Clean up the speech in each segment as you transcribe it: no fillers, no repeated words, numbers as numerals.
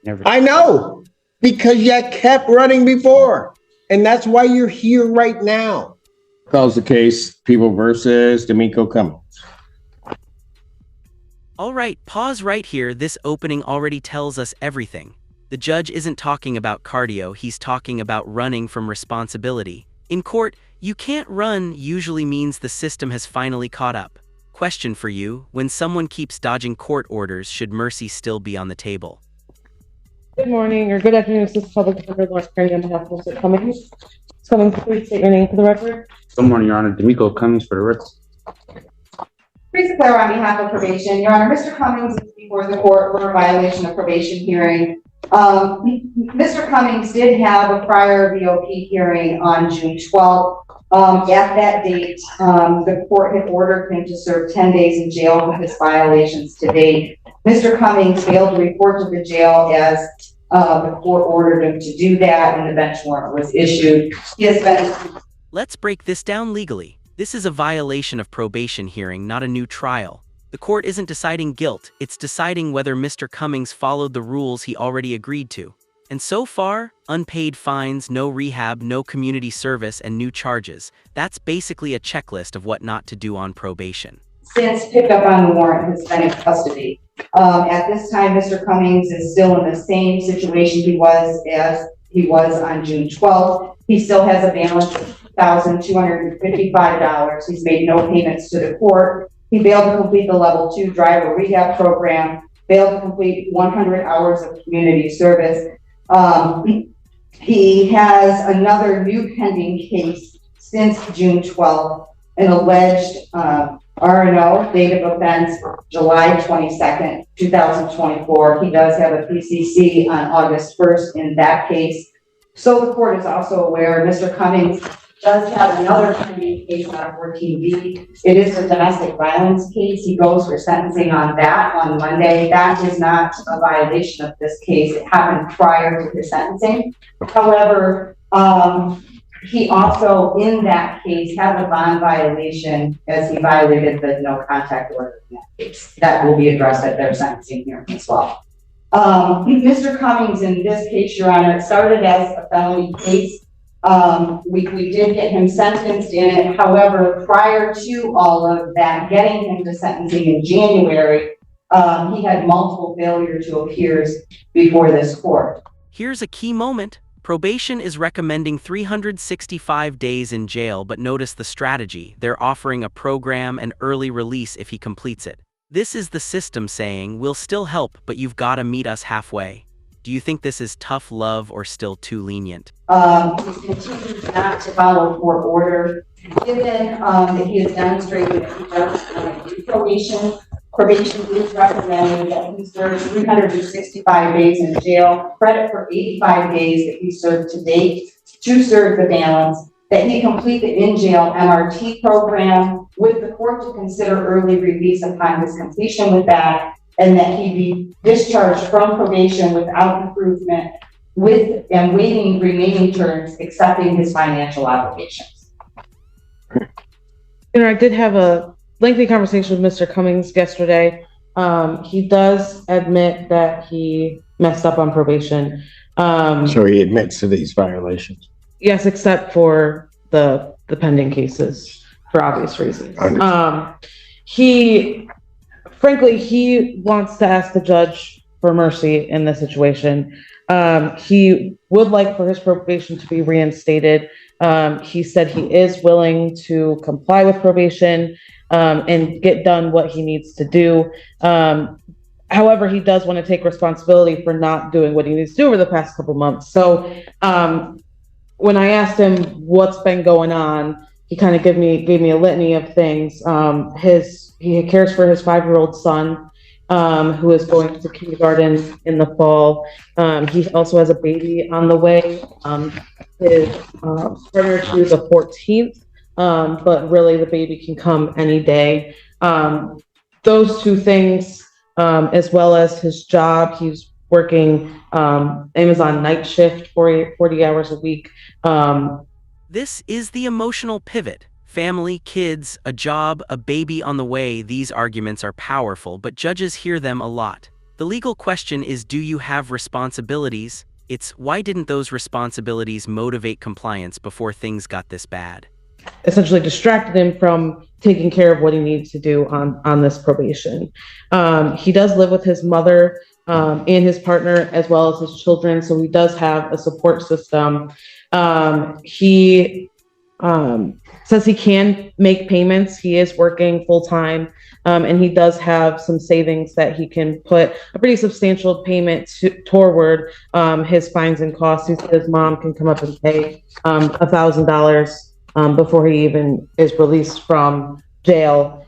Never. I know, because you kept running before. And that's why you're here right now. Calls the case, People versus D'Amico Cummings. All right, pause right here. This opening already tells us everything. The judge isn't talking about cardio, he's talking about running from responsibility. In court, you can't run usually means the system has finally caught up. Question for you, when someone keeps dodging court orders, should mercy still be on the table? Good morning or good afternoon, Assistant Public Defender Lawrence Kearney on behalf of Mr. Cummings. Cummings, please state your name for the record. Good morning, Your Honor. D'Amico Cummings for the record. Teresa Claire on behalf of probation. Your Honor, Mr. Cummings is before the court for a violation of probation hearing. Mr. Cummings did have a prior VOP hearing on June 12th. At that date, the court had ordered him to serve 10 days in jail for his violations to date. Mr. Cummings failed to report to the jail as the court ordered him to do that, and the bench warrant was issued. He has been. Let's break this down legally. This is a violation of probation hearing, not a new trial. The court isn't deciding guilt, it's deciding whether Mr. Cummings followed the rules he already agreed to. And so far, unpaid fines, no rehab, no community service, and new charges. That's basically a checklist of what not to do on probation. Since pickup on the warrant has been in custody. At this time, Mr. Cummings is still in the same situation he was on June 12th. He still has a balance of $1,255. He's made no payments to the court. He failed to complete the level 2 driver rehab program, failed to complete 100 hours of community service. He has another new pending case since June 12th, an alleged R&O, date of offense, July 22nd, 2024. He does have a PCC on August 1st in that case. So the court is also aware Mr. Cummings does have another pending case on 14B. It is a domestic violence case. He goes for sentencing on that on Monday. That is not a violation of this case. It happened prior to his sentencing. However, he also, in that case, had a bond violation as he violated the no contact order in that case. That will be addressed at their sentencing hearing as well. Mr. Cummings, in this case, Your Honor, it started as a felony case. We did get him sentenced in it. However, prior to all of that, getting him to sentencing in January, he had multiple failure to appears before this court. Here's a key moment. Probation is recommending 365 days in jail, but notice the strategy. They're offering a program and early release if he completes it. This is the system saying, we'll still help, but you've got to meet us halfway. Do you think this is tough love or still too lenient? He's continued not to follow court order. Given that he has demonstrated that he does do probation, probation is recommending that he serves 365 days in jail, credit for 85 days that he served to date, to serve the balance, that he complete the in-jail MRT program with the court to consider early release upon his completion with that, and that he be discharged from probation without improvement with and waiving remaining terms, accepting his financial obligations. I did have a lengthy conversation with Mr. Cummings yesterday. He does admit that he messed up on probation. So he admits to these violations. Yes, except for the pending cases for obvious reasons. Frankly, he wants to ask the judge for mercy in this situation. He would like for his probation to be reinstated. He said he is willing to comply with probation and get done what he needs to do. However, he does want to take responsibility for not doing what he needs to do over the past couple months. So when I asked him what's been going on, he kind of gave me a litany of things. He cares for his 5-year-old son, who is going to kindergarten in the fall. He also has a baby on the way. His partner to the 14th, but really the baby can come any day. Those two things, as well as his job, he's working Amazon night shift 40 hours a week. This is the emotional pivot. Family, kids, a job, a baby on the way. These arguments are powerful, but judges hear them a lot. The legal question is, do you have responsibilities? It's, why didn't those responsibilities motivate compliance before things got this bad? Essentially distracted him from taking care of what he needs to do on this probation. He does live with his mother and his partner as well as his children, so he does have a support system. He says he can make payments. He is working full time, and he does have some savings that he can put a pretty substantial payment toward his fines and costs. He said his mom can come up and pay $1,000 before he even is released from jail.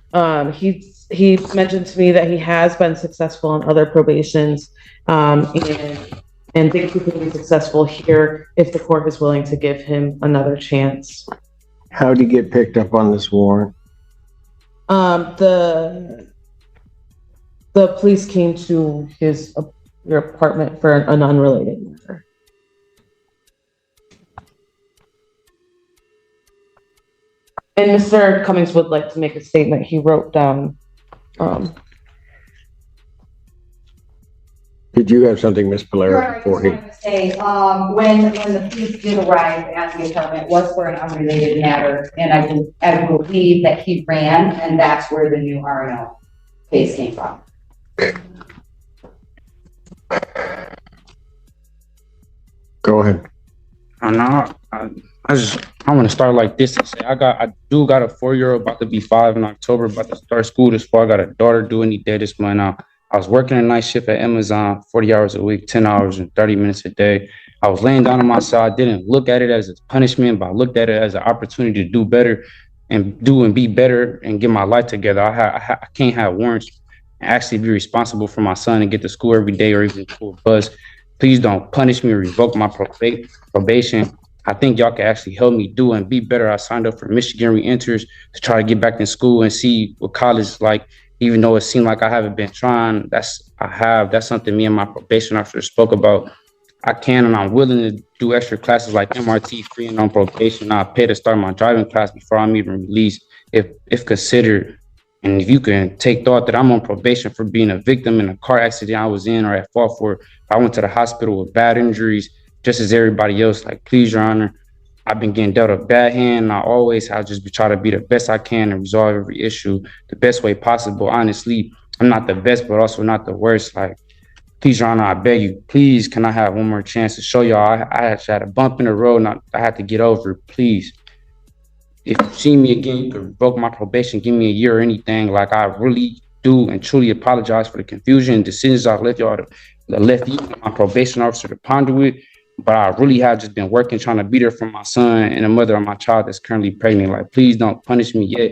He mentioned to me that he has been successful in other probations, and thinks he can be successful here if the court is willing to give him another chance. How'd he get picked up on this warrant? The police came to your apartment for an unrelated matter. And Mr. Cummings would like to make a statement. He wrote down. Did you have something, Ms. Polera, before he? Say, when the police did arrive at the apartment, it was for an unrelated matter, and I believe that he ran, and that's where the new RNO case came from. Go ahead. I want to start like this and say I do got a 4-year-old about to be 5 in October, about to start school this fall. I got a daughter due any day this month. I was working a night shift at Amazon, 40 hours a week, 10 hours and 30 minutes a day. I was laying down on my side. I didn't look at it as a punishment, but I looked at it as an opportunity to do better and be better and get my life together. I can't have warrants and actually be responsible for my son and get to school every day or even to a bus. Please don't punish me or revoke my probation. I think y'all can actually help me do and be better. I signed up for Michigan Reenters to try to get back in school and see what college is like, even though it seemed like I haven't been trying. That's something me and my probation officer spoke about. I can and I'm willing to do extra classes like MRT free and on probation. I'll pay to start my driving class before I'm even released if considered. And if you can take thought that I'm on probation for being a victim in a car accident I was in or at fault for, if I went to the hospital with bad injuries, just as everybody else, like, please, Your Honor, I've been getting dealt a bad hand. And I'll just try to be the best I can and resolve every issue the best way possible. Honestly, I'm not the best, but also not the worst. Like, please, Your Honor, I beg you, please, can I have one more chance to show y'all I actually had a bump in the road and I had to get over it, please. If you see me again, you can revoke my probation, give me a year or anything. Like, I really do and truly apologize for the confusion and decisions I left you and my probation officer to ponder with. But I really have just been working, trying to be there for my son and the mother of my child that's currently pregnant. Like, please don't punish me yet,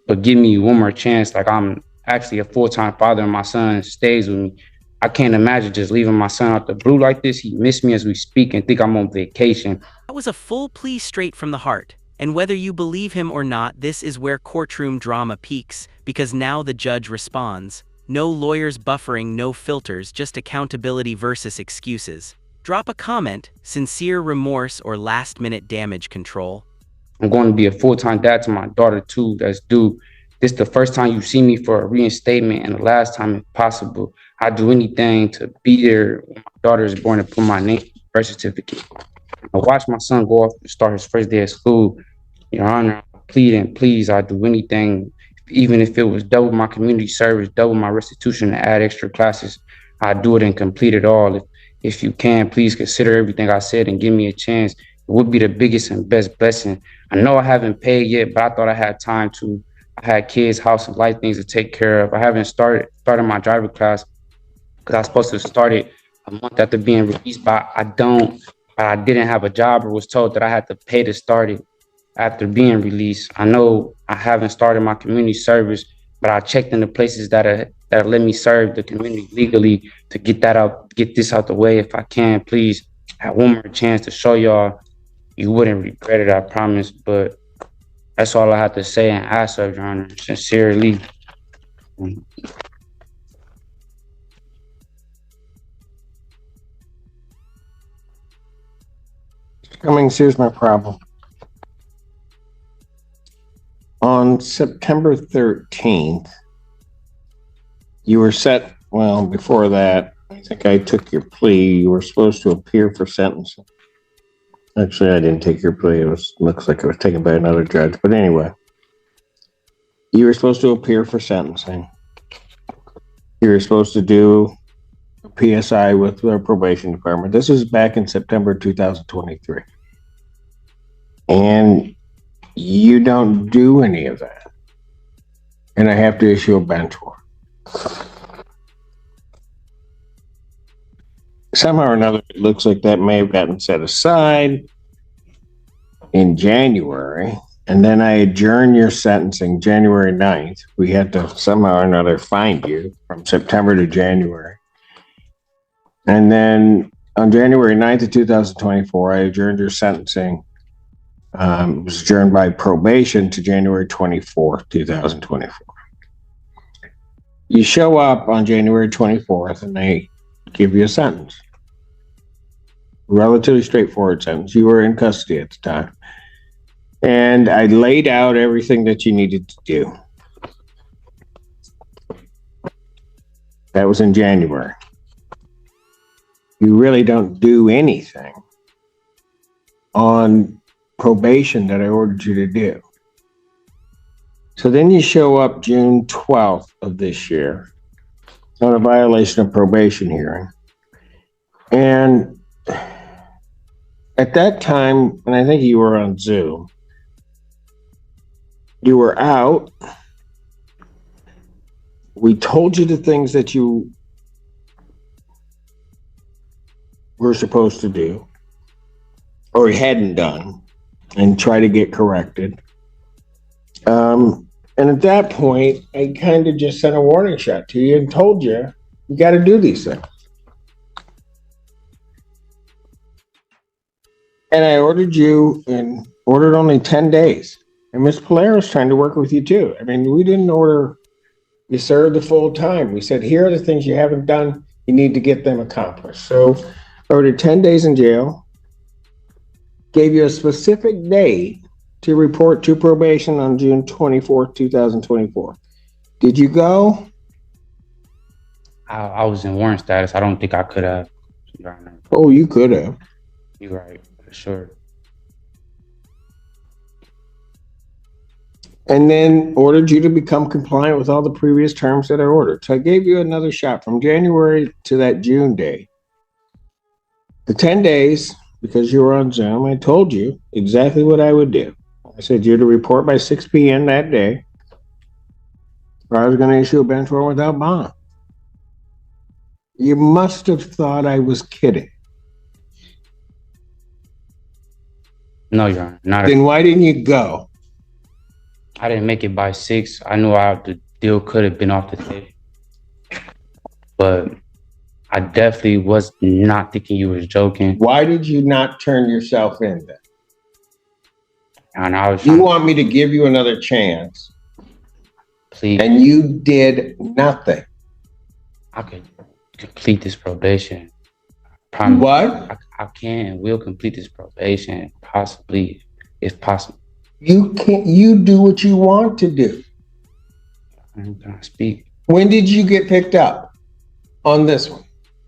but give me one more chance. Like, I'm actually a full-time father and my son stays with me. I can't imagine just leaving my son out the blue like this. He missed me as we speak and think I'm on vacation. That was a full plea straight from the heart. And whether you believe him or not, this is where courtroom drama peaks, because now the judge responds. No lawyers buffering, no filters, just accountability versus excuses. Drop a comment, sincere remorse, or last-minute damage control. I'm going to be a full-time dad to my daughter, too, that's due. This is the first time you see me for a reinstatement and the last time if possible. I'd do anything to be there when my daughter is born and put my name on the birth certificate. I watched my son go off and start his first day of school. Your Honor, I plead and please, I'd do anything, even if it was double my community service, double my restitution, and add extra classes. I'd do it and complete it all. If you can, please consider everything I said and give me a chance. It would be the biggest and best blessing. I know I haven't paid yet, but I thought I had time to. I had kids, house, and life things to take care of. I haven't started my driver class because I was supposed to start it a month after being released, but I didn't have a job or was told that I had to pay to start it after being released. I know I haven't started my community service, but I checked in the places that let me serve the community legally to get this out the way. If I can, please have one more chance to show y'all. You wouldn't regret it, I promise. But that's all I have to say and ask of Your Honor, sincerely. Cummings, here's my problem. On September 13th, you were set well, before that, I think I took your plea. You were supposed to appear for sentencing. Actually, I didn't take your plea. Looks like it was taken by another judge. But anyway, you were supposed to appear for sentencing. You were supposed to do a PSI with the probation department. This was back in September 2023. And you don't do any of that. And I have to issue a bench warrant. Somehow or another, it looks like that may have gotten set aside in January. And then I adjourned your sentencing January 9th. We had to somehow or another find you from September to January. And then on January 9th of 2024, I adjourned your sentencing. It was adjourned by probation to January 24th, 2024. You show up on January 24th and they give you a sentence. Relatively straightforward sentence. You were in custody at the time. And I laid out everything that you needed to do. That was in January. You really don't do anything on probation that I ordered you to do. So then you show up June 12th of this year on a violation of probation hearing. And at that time, and I think you were on Zoom, you were out. We told you the things that you were supposed to do or hadn't done and try to get corrected. And at that point, I kind of just sent a warning shot to you and told you, you got to do these things. And I ordered you and ordered only 10 days. And Ms. Polaro's trying to work with you too. I mean, we didn't order you serve the full time. We said, here are the things you haven't done. You need to get them accomplished. So I ordered 10 days in jail, gave you a specific date to report to probation on June 24th, 2024. Did you go? I was in warrant status. I don't think I could have. Oh, you could have. You're right, for sure. And then ordered you to become compliant with all the previous terms that I ordered. So I gave you another shot from January to that June day. The 10 days, because you were on Zoom, I told you exactly what I would do. I said you're to report by 6 p.m. that day, or I was going to issue a bench warrant without bond. You must have thought I was kidding. No, Your Honor. Not Then why didn't you go? I didn't make it by 6. I knew the deal could have been off the table. But I definitely was not thinking you was joking. Why did you not turn yourself in then? And I was You want me to give you another chance, please, and you did nothing. I could complete this probation. Promise. What? I can and will complete this probation, possibly, if possible. You can't. You do what you want to do. Can I speak? When did you get picked up on this one?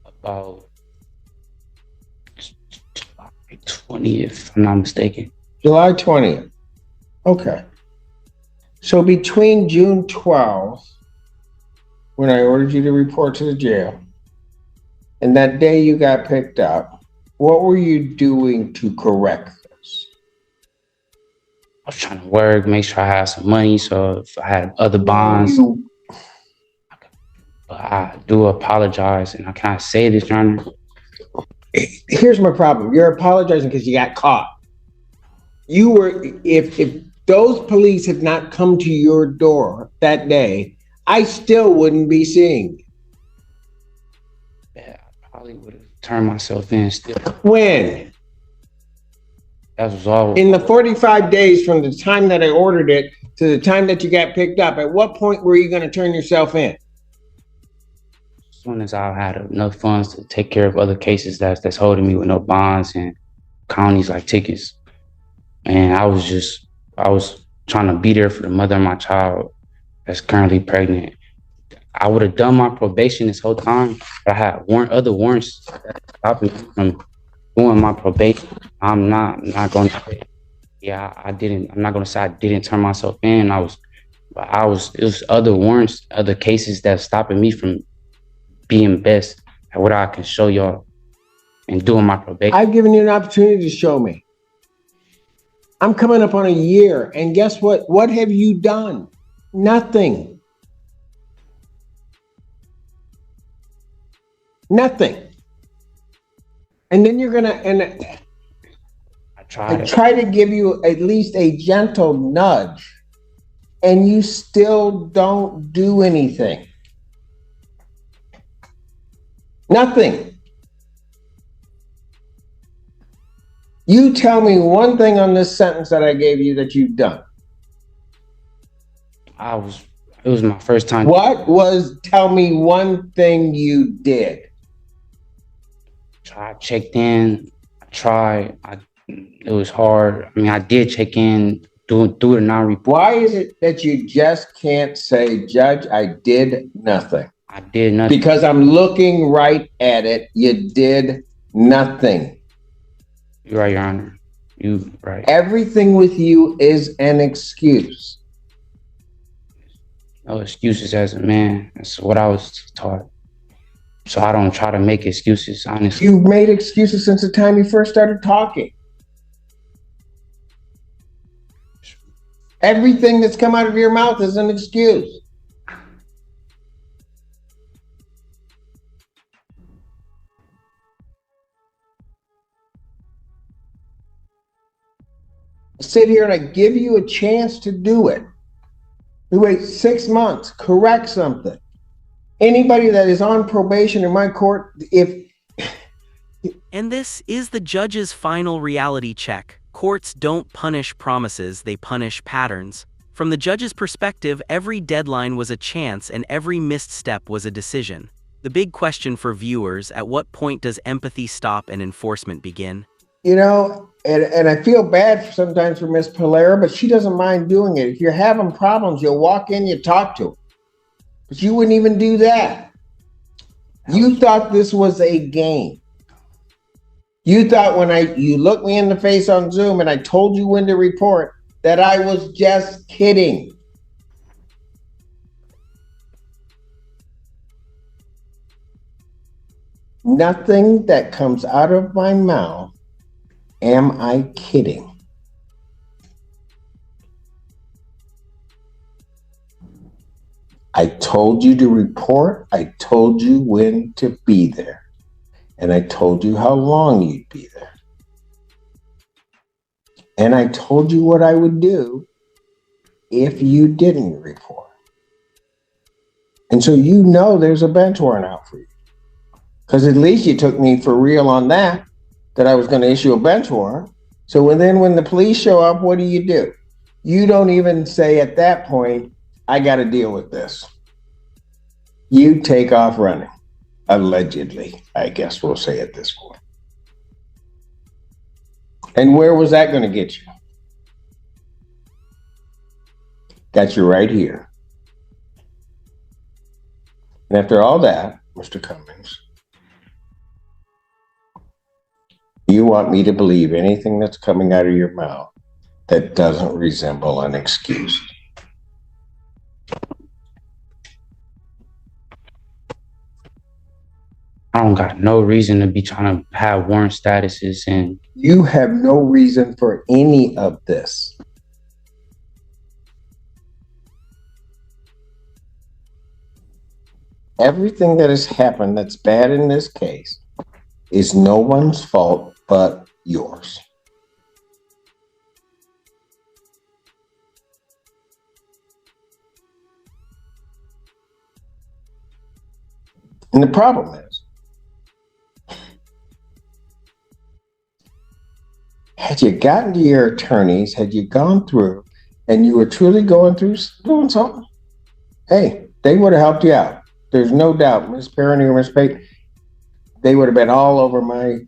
About July 20th, if I'm not mistaken. July 20th. Okay. So between June 12th, when I ordered you to report to the jail, and that day you got picked up, what were you doing to correct this? I was trying to work, make sure I had some money, so if I had other bonds. But I do apologize, and I can't say this, Your Honor. Here's my problem. You're apologizing because you got caught. You were, if those police had not come to your door that day, I still wouldn't be seeing you. Yeah, I probably would have turned myself in still. When? That was all. In the 45 days from the time that I ordered it to the time that you got picked up, at what point were you going to turn yourself in? As soon as I had enough funds to take care of other cases that's holding me with no bonds and counties like tickets. And I was trying to be there for the mother of my child that's currently pregnant. I would have done my probation this whole time, but I had other warrants stopping me from doing my probation. I'm not going to say, yeah, I didn't. I'm not going to say I didn't turn myself in. It was other warrants, other cases that's stopping me from being best at what I can show y'all and doing my probation. I've given you an opportunity to show me. I'm coming up on a year, and guess what? What have you done? Nothing. Nothing. And then you're gonna, and I I try to give you at least a gentle nudge, and you still don't do anything. Nothing. You tell me one thing on this sentence that I gave you that you've done. It was my first time. Tell me one thing you did. I checked in. It was hard. I mean, I did check in, do the non-report. Why is it that you just can't say, Judge, I did nothing? I did nothing. Because I'm looking right at it. You did nothing. You're right, Your Honor. You right. Everything with you is an excuse. No excuses as a man. That's what I was taught. So I don't try to make excuses, honestly. You've made excuses since the time you first started talking. Everything that's come out of your mouth is an excuse. I sit here and I give you a chance to do it. We wait 6 months, correct something. Anybody that is on probation in my court, And this is the judge's final reality check. Courts don't punish promises, they punish patterns. From the judge's perspective, every deadline was a chance and every missed step was a decision. The big question for viewers, at what point does empathy stop and enforcement begin? you know, and I feel bad sometimes for Miss Polera, but she doesn't mind doing it. If you're having problems, you'll walk in, you talk to her. But you wouldn't even do that. You thought this was a game. You thought when you looked me in the face on Zoom and I told you when to report that I was just kidding. Nothing that comes out of my mouth am I kidding. I told you to report. I told you when to be there. And I told you how long you'd be there. And I told you what I would do if you didn't report. And so you know there's a bench warrant out for you. Because at least you took me for real on that I was going to issue a bench warrant. So when the police show up, what do? You don't even say at that point, I got to deal with this. You take off running. Allegedly, I guess we'll say at this point. And where was that going to get you? Got you right here. And after all that, Mr. Cummings, you want me to believe anything that's coming out of your mouth that doesn't resemble an excuse. I don't got no reason to be trying to have warrant statuses, and you have no reason for any of this. Everything that has happened that's bad in this case is no one's fault but yours. And the problem is, had you gotten to your attorneys, had you gone through and you were truly going through doing something, hey, they would have helped you out. There's no doubt, Ms. Perrine or Ms. Pate, they would have been all over my